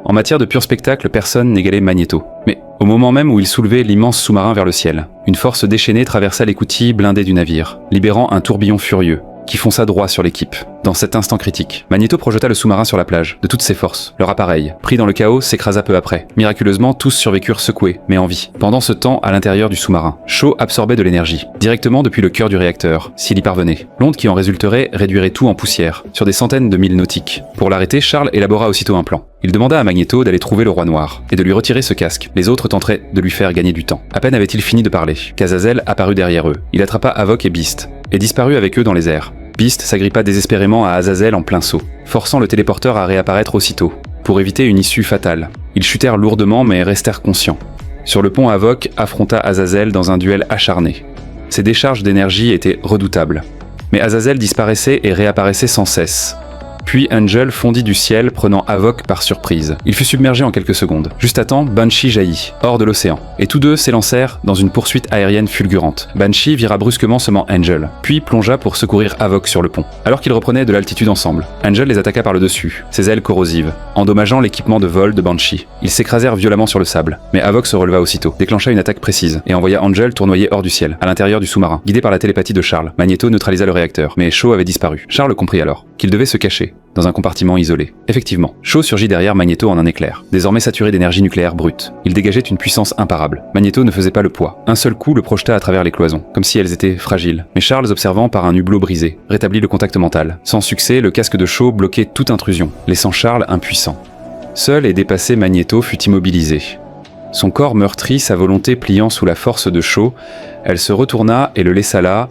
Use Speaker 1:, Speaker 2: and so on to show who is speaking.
Speaker 1: En matière de pur spectacle, personne n'égalait Magneto. Mais au moment même où il soulevait l'immense sous-marin vers le ciel, une force déchaînée traversa l'écoutille blindée du navire, libérant un tourbillon furieux qui fonça droit sur l'équipe. Dans cet instant critique, Magneto projeta le sous-marin sur la plage, de toutes ses forces. Leur appareil, pris dans le chaos, s'écrasa peu après. Miraculeusement, tous survécurent secoués, mais en vie. Pendant ce temps, à l'intérieur du sous-marin, Shaw absorbait de l'énergie, directement depuis le cœur du réacteur, s'il y parvenait. L'onde qui en résulterait réduirait tout en poussière, sur des centaines de milles nautiques. Pour l'arrêter, Charles élabora aussitôt un plan. Il demanda à Magneto d'aller trouver le Roi Noir, et de lui retirer ce casque. Les autres tenteraient de lui faire gagner du temps. À peine avait-il fini de parler, qu'Azazel apparut derrière eux. Il attrapa Havok et Beast, et disparut avec eux dans les airs. Beast s'agrippa désespérément à Azazel en plein saut, forçant le téléporteur à réapparaître aussitôt, pour éviter une issue fatale. Ils chutèrent lourdement mais restèrent conscients. Sur le pont, Havok affronta Azazel dans un duel acharné. Ses décharges d'énergie étaient redoutables. Mais Azazel disparaissait et réapparaissait sans cesse. Puis Angel fondit du ciel, prenant Havok par surprise. Il fut submergé en quelques secondes. Juste à temps, Banshee jaillit, hors de l'océan. Et tous deux s'élancèrent dans une poursuite aérienne fulgurante. Banshee vira brusquement seulement Angel, puis plongea pour secourir Havok sur le pont. Alors qu'ils reprenaient de l'altitude ensemble, Angel les attaqua par le dessus, ses ailes corrosives, endommageant l'équipement de vol de Banshee. Ils s'écrasèrent violemment sur le sable, mais Havok se releva aussitôt, déclencha une attaque précise, et envoya Angel tournoyer hors du ciel, à l'intérieur du sous-marin. Guidé par la télépathie de Charles, Magneto neutralisa le réacteur, mais Shaw avait disparu. Charles comprit alors qu'il devait se cacher dans un compartiment isolé. Effectivement, Shaw surgit derrière Magneto en un éclair, désormais saturé d'énergie nucléaire brute. Il dégageait une puissance imparable. Magneto ne faisait pas le poids. Un seul coup le projeta à travers les cloisons, comme si elles étaient fragiles. Mais Charles, observant par un hublot brisé, rétablit le contact mental. Sans succès, le casque de Shaw bloquait toute intrusion, laissant Charles impuissant. Seul et dépassé, Magneto fut immobilisé. Son corps meurtri, sa volonté pliant sous la force de Shaw, elle se retourna et le laissa là,